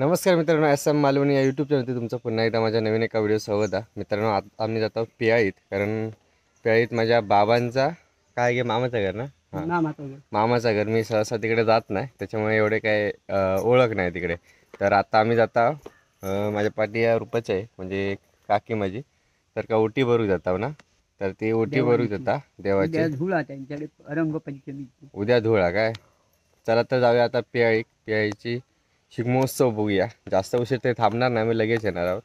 नमस्कार मित्रांनो, SM मालवणी या यूट्यूब चॅनलवरती तुमचं पुन्हा एकदा माझ्या नवीन एका व्हिडिओ स्वागत आहे. मित्रांनो, आम्ही जात आहोत पियाळीत. कारण पियाळीत माझ्या बाबांचा काय गे मामाचं घर ना, मामाचं घर. मी सहसा तिकडे जात नाही, त्याच्यामुळे एवढे काय ओळख नाही तिकडे. तर आता आम्ही जात आहोत. माझ्या पाठी या रूपाचे आहे, म्हणजे काकी माझी. तर का ओटी भरू जाताव ना, तर ती ओटी भरू जाता देवाची. धुळा त्यांच्याकडे रंगपंचमी, उद्या धुळा काय. चला तर जाऊया आता पियाळीची शिगमोत्सव बघूया. जास्त उशीर ते थांबणार नाही, आम्ही लगेच येणार आहोत.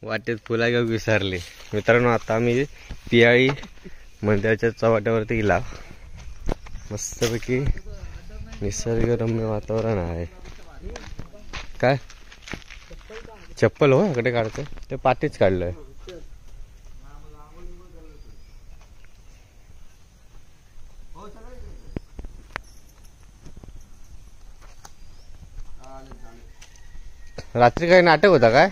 वाटेत फुला घेऊ विसरले. मित्रांनो, आता आम्ही पियाळी मंदिराच्या चौपाट्यावरती गेला. मस्तपैकी निसर्गरम्य वातावरण आहे. काय चप्पल हो इकडे काढतोय, ते पाठीच काढलंय. रात्री काही नाटक होता काय?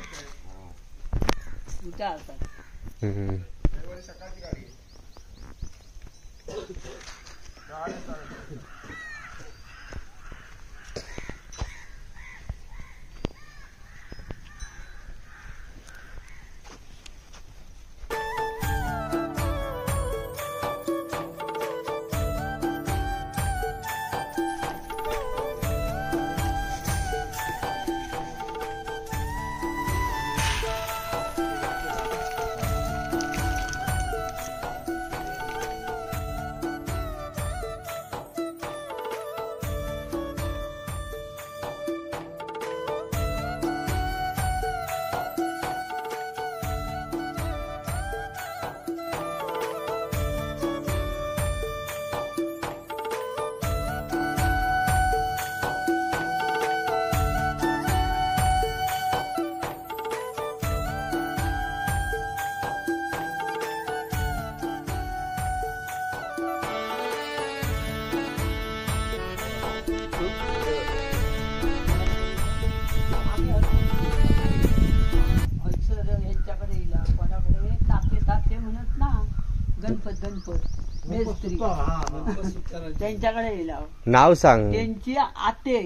त्यांच्याकडे नाव सांग. त्यांची आते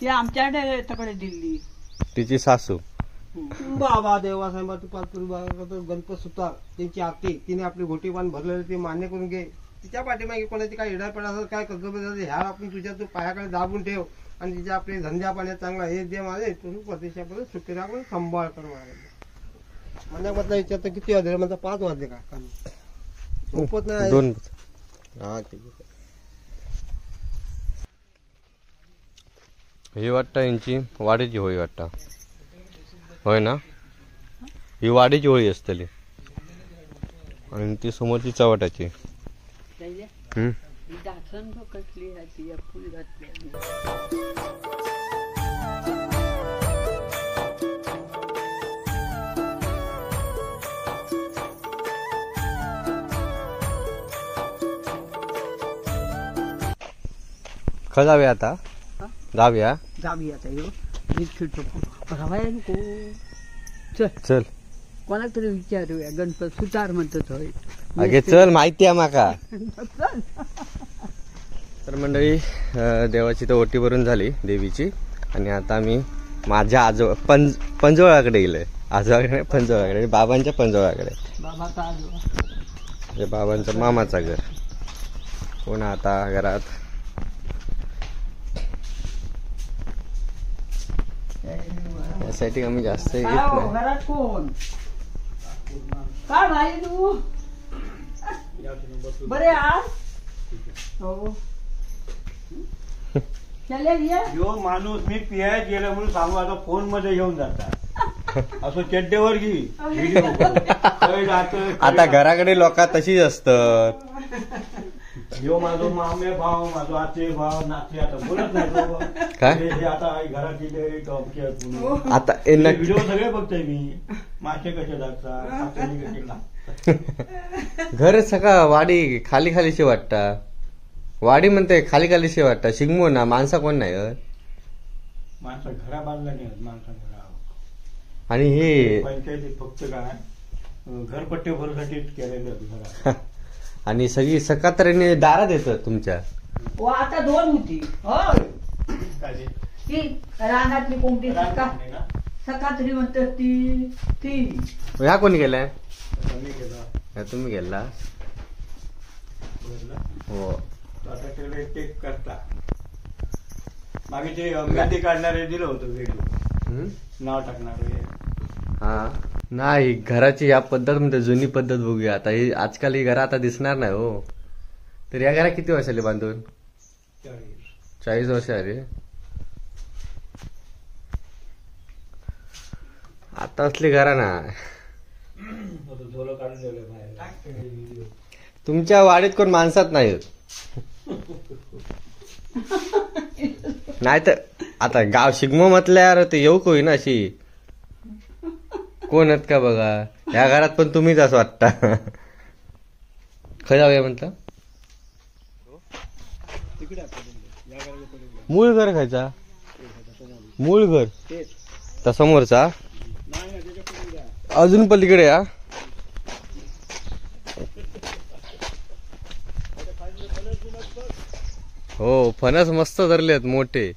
ती आमच्याकडे तकडे दिली. तिची सासू बाबा देवासाहेब गणपत सुतार त्यांची आते. तिने आपली घोटी पान भरलेलं ते मान्य करून घे. तिच्या पाठीमागे कोणाची काय हिडापड असेल, काय कर्तव्य ह्या आपण तुझ्या तू पायाकडे दाबून ठेव आणि तिच्या आपले धंद्या पाण्यात चांगला हे दे माझे तुम्ही परदेशापर्यंत सुखी राखून सांभाळ कर. माझ्या मधला विचारतो किती वाजले? माझा 5 वाजले का? झोपत नाही. 2. हा ठीक आहे. ही वाटतं यांची वाडीची होळी वाटतं, होय ना? ही वाडीची होळी असतली आणि ती समोरची चव्हाट्याची. का जाऊया आता? जाऊया चल. कोणाला तरी विचारूया. गणपत सुतार म्हणतात होय. अगे चल, माहिती आहे माका. तर मंडळी, देवाची तर ओटी भरून झाली देवीची. आणि आता आम्ही माझ्या पंजोळाकडे गेलोय. आजोळाकडे पंजोळाकडे, बाबांच्या पंजोळाकडे. बाबांचं मामाचं घर. कोण आता घरात? यासाठी आम्ही जास्त येत नाही. घरात कोण? काय भाई तू बरे आज? हो. जो माणूस मी पियायत गेला म्हणून सांगू आता फोन मध्ये घेऊन जातात. असं चड्डेवर घे. आता घराकडे लोक तशीच असतात. यो माझो मामे भाव माझो आचे भाव नाते आता बोलत नाही तो. काय? हे आता घरात इथे टॉपचे आहेत म्हणून. आता व्हिडिओ सगळे बघतोय मी. मासे कसे लागतात, काकडी कशी लागतात. घर सका वाडी खाली खालीशी वाटता. वाडी म्हणते खाली खालीशी वाटता. शिगमो ना माणसा कोण नाही हं? माणसं घरा बांधला नाही माणसा घरा. आणि हे पंचायतीत फक्त काय घरपट्टे भरसाठीच केलेलं घरा. आणि सगळी सकात्रीने दारात येतात तुमच्या. हो आता 2 होती. हो काय ते? ती रानातली कोंबडी नाही ना? सकात्री म्हणतात ती ह्या कोणी गेलाय? कमी केला. ह्या तुम्ही गेला. बरं. हो आता तेवढे टेक करता. मागे ते मेहंदी काढणारे दिलं होतं व्हिडिओ. नाव टाकणारे. हा नाही घराची या पद्धत म्हणजे जुनी पद्धत बघूया. आता ही आजकाल ही घरं आता दिसणार नाही हो. तर या घरा किती वर्ष आली बांधून? 40 वर्ष आली. आता असली घरा ना झोलं काढून दिलं बाहेर. तुमच्या वाडीत कोण माणसात नाहीत. नाही तर आता गाव शिगमो म्हटल्यावर ते येऊ कोई ना अशी कोण आहेत का बघा. या घरात पण तुम्हीच असं वाटता. खरं जाऊया म्हटलं. मूळ घर खायचा. मूळ घर त्या समोरचा अजून पलीकडे या. हो फणस मस्त धरलेत मोठे.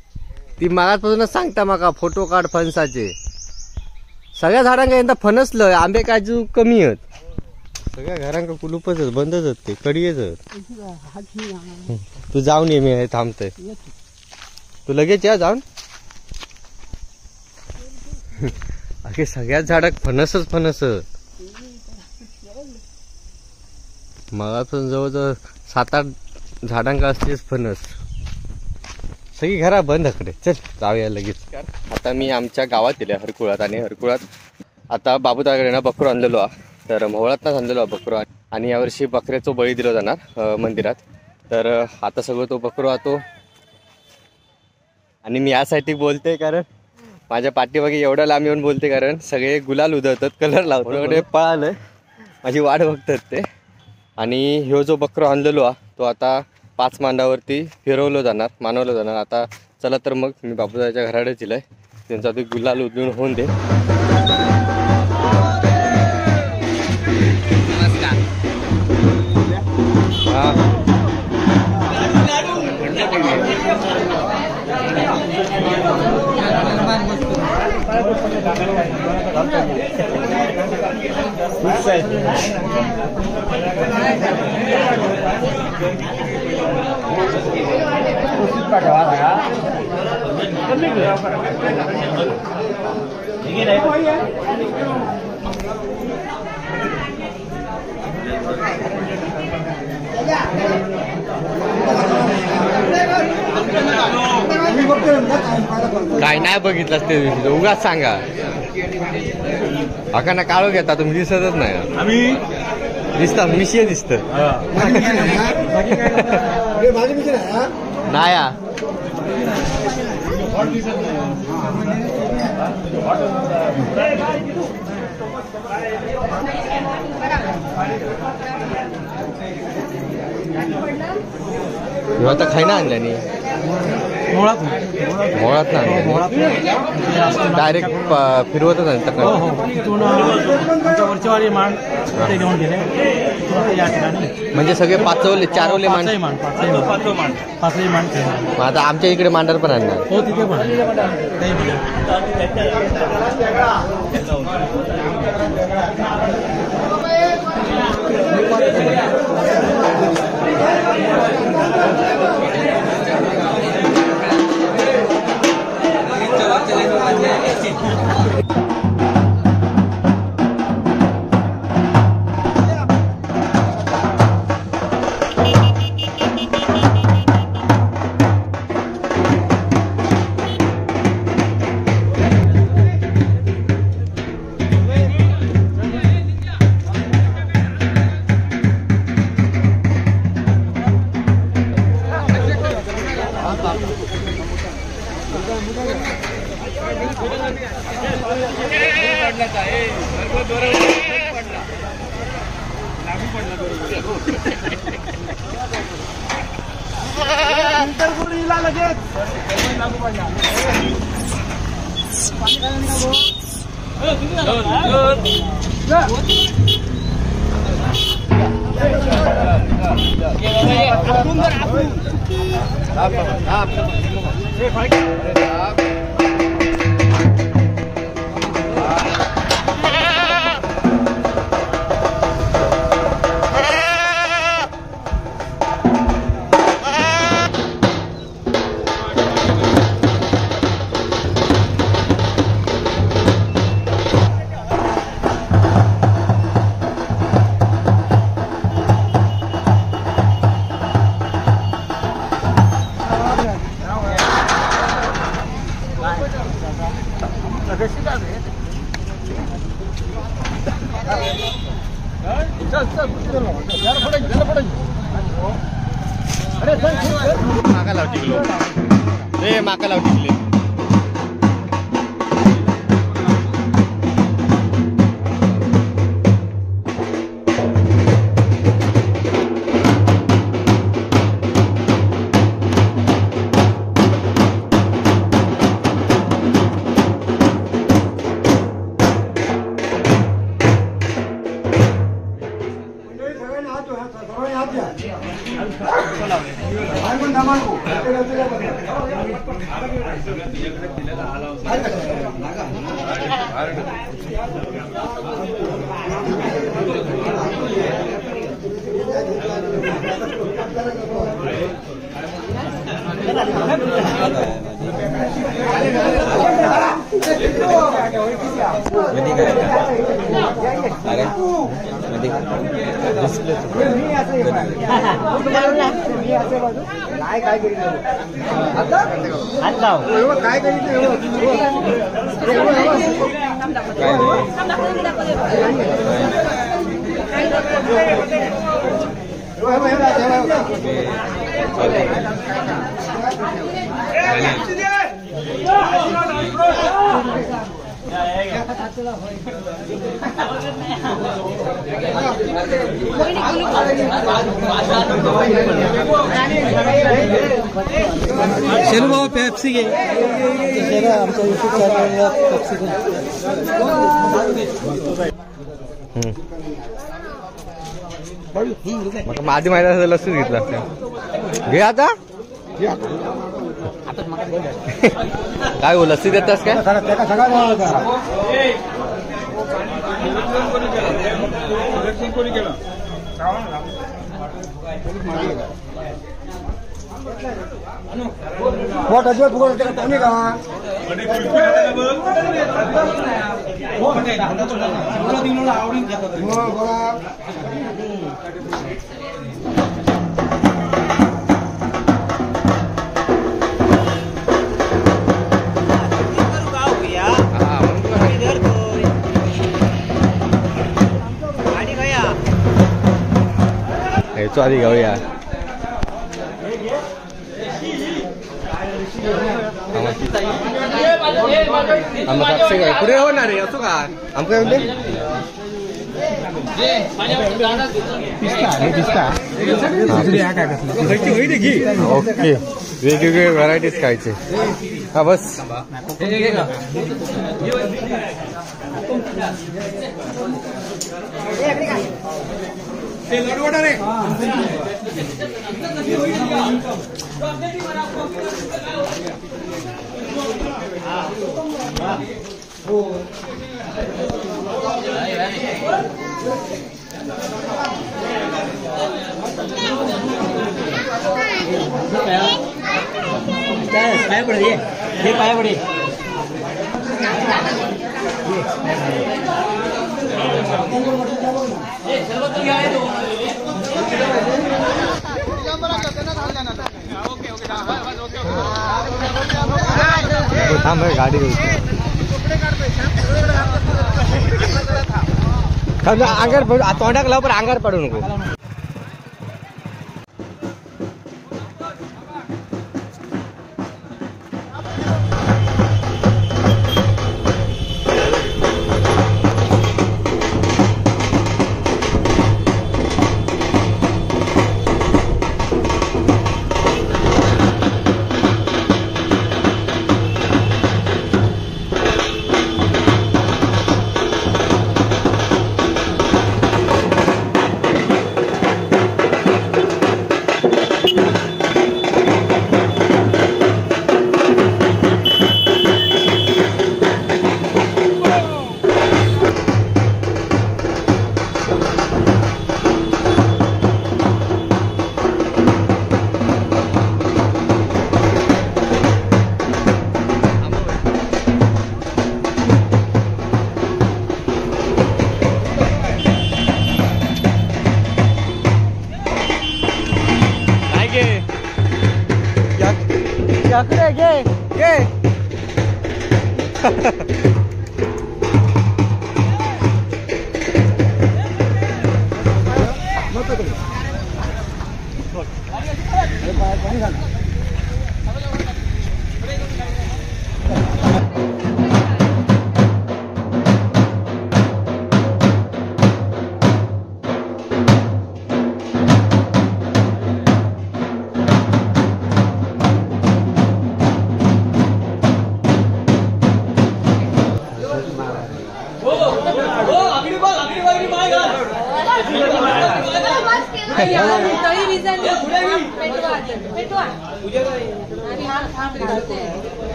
ती मागापासूनच सांगता माका फोटो काढ फणसाचे. सगळ्या झाडांका यंदा फणसलं. आंबे काजू कमी आहेत. सगळ्या घरांका कुलूपच आहेत, बंदच आहेत ते कडीच आहेत. तू जाऊन ये मी थांबतोय. तू लगेच या जाऊन. अगे सगळ्याच झाडात फणसच फणस. मगापासून जवळजवळ 7-8 झाडांका असतेच फणस. सगळी घरा बंद अकडे. चल जाऊया लगेच. आता मी आमच्या गावात दिल्या हरकुळात. आणि हरकुळात आता बाबूदाकडे ना बकरू आणलेलो हा. तर मोहळातच आणलेलो हा बकरू. आणि यावर्षी बकऱ्याचा बळी दिला जाणार मंदिरात. तर आता सगळं तो बकरू आतो. आणि मी यासाठी बोलते कारण माझ्या पाठीमागे एवढं लांब येऊन बोलते कारण सगळे गुलाल उधळतात, कलर लावतात. पळालं माझी वाट बघतात ते. आणि ह्यो जो बकरू आणलेलो हा तो आता 5 मांडावरती मानवलं जाणार. आता चला तर मग मी बापूदाच्या घराकडे दिलाय. त्यांचा ते गुलाल उधळून होऊन दे. काय नाही बघितलं ते उगाच सांगा. आकांना काळो घेता तुम्ही दिसतच नाही. आम्ही दिसता मिशी दिसत नाही. आता खाय ना आणल्याने मोळात ना डायरेक्ट फिरवतच आणतात. वरचेवाडी मान ते घेऊन गेले या ठिकाणी. म्हणजे सगळे पाचवले चारवले पाचही मान पाचही मान. आता आमच्या इकडे मांडर पण आणणार. हो तिथे पण माका लाव टिकलो रे, माका लाव टिकले. शेरू भाऊ पेप्सी घे. आमच्या युट्यूब चॅनलला पेप्सी आधी माहिती असं लसूण घेतलं असतं. घे आता काय हो, लस्सी देतास काय? हेचो आधी घेऊया. पुढे होणार रे असो का आमका ओके, वेगवेगळे व्हरायटीज खायचे. हा बस पाया पडे हे पाया पडे. थांब गाडी अंगार पडू, तोंडाक लाव पण अंगार पडू नको. अकडे घे घे.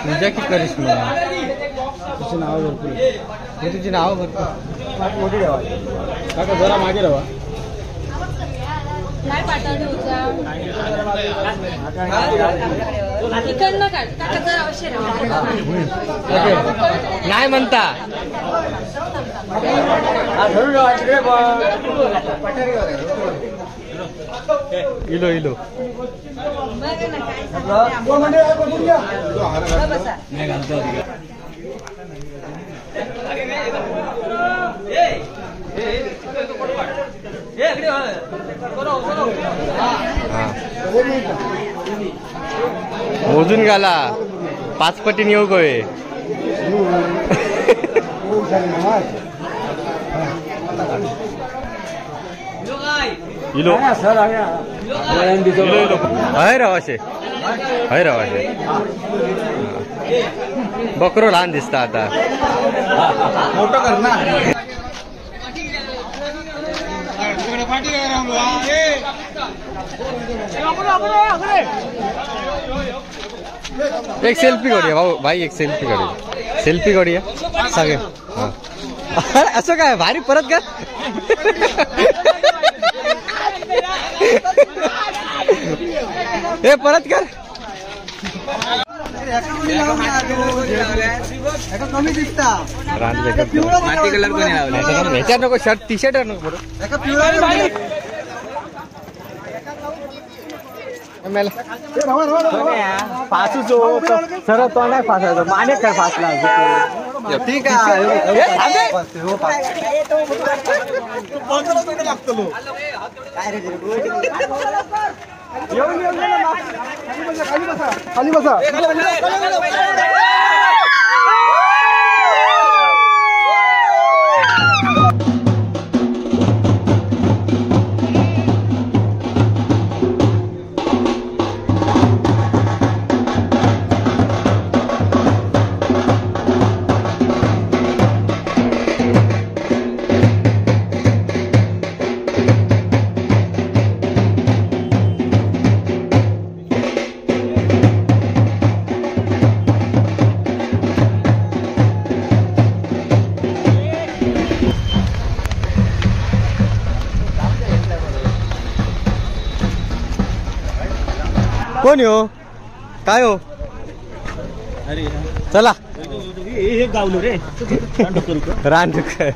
पूजा की करिश्मा तुझी नाव भरपूर तुझी नाव भरपूर मोठी ठेवा काका जरा मागे ठेवा. काय पाठवले इकडनं काढ काका जरा अवश्य नाही म्हणता इलो इलो मोजून घाला 5 पटीने येऊ गोळे. इलो आहे रवाशे आहे रवाशे. बकरो लहान दिसता आता मोठं कर ना. एक सेल्फी काढूया भाऊ भाई एक सेल्फी काढूया सेल्फी काढूया सगळे. असं काय भारी परत का हे परत कर कमी दिसता माती कलर कोणी लावला ह्याच्यात नको शर्ट टी शर्ट नको फासू सरळ तो नाही फासायचं माने काय फासला ठीक आहे. खाली बसा. कोण हो काय हो चला हे गावलो रे रानडुक्कर.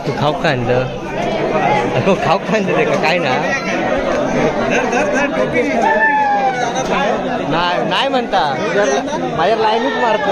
तू खाऊ का आणलं अगो खाऊ का आणलं ते का काय ना नाही म्हणता माझ्या लाईनच मारतो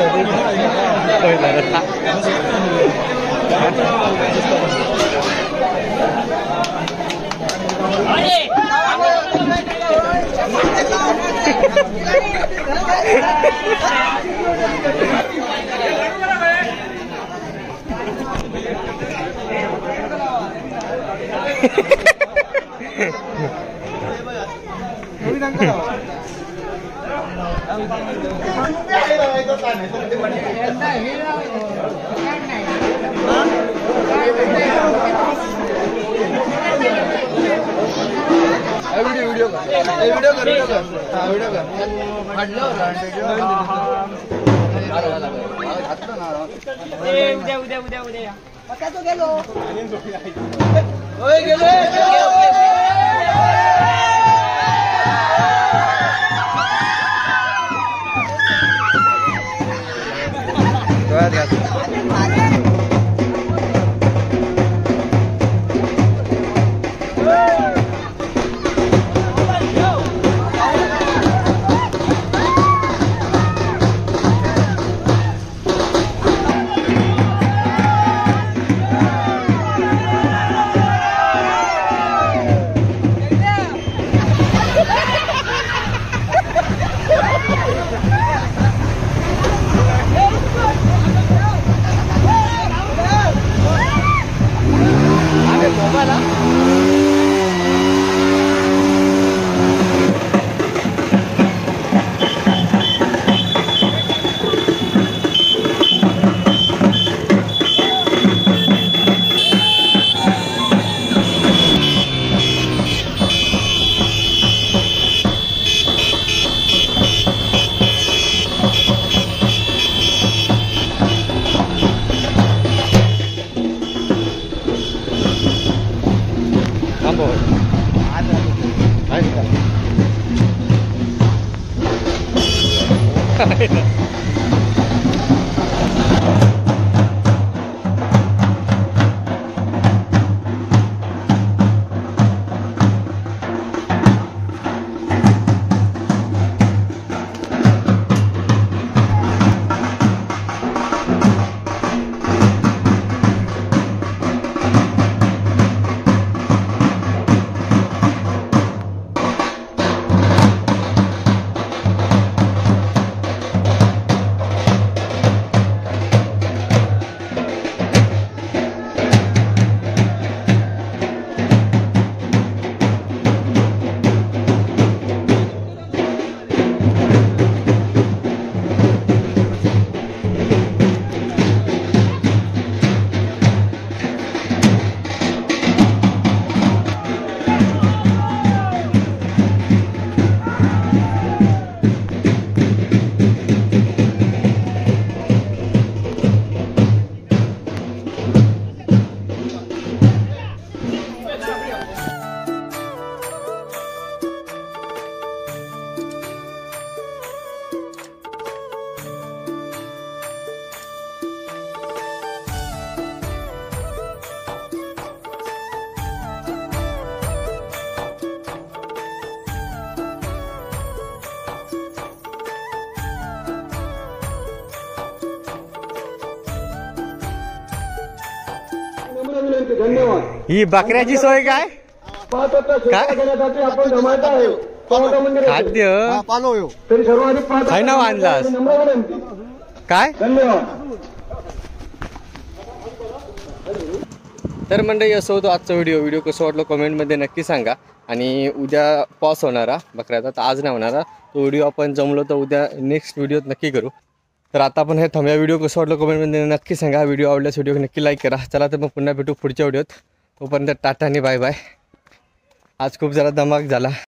ही बकऱ्याची सोय काय खाद्य काय नाव आणलास काय तर मंडळी असं होतं आजचा व्हिडिओ कसं वाटलं कमेंटमध्ये नक्की सांगा. आणि उद्या पॉस होणारा बकऱ्याचा तर आज नाही होणारा तो व्हिडिओ आपण जमलो तर उद्या नेक्स्ट व्हिडिओत नक्की करू. तर आता आपण हे थांबूया. व्हिडिओ कसं वाटलं कमेंटमध्ये नक्की सांगा. व्हिडिओ आवडल्यास व्हिडिओ नक्की लाईक करा. चला तर मग पुन्हा भेटू पुढच्या व्हिडिओत. तोपर्यंत टाटा आणि बाय बाय. आज खूप जरा धमाक झाला.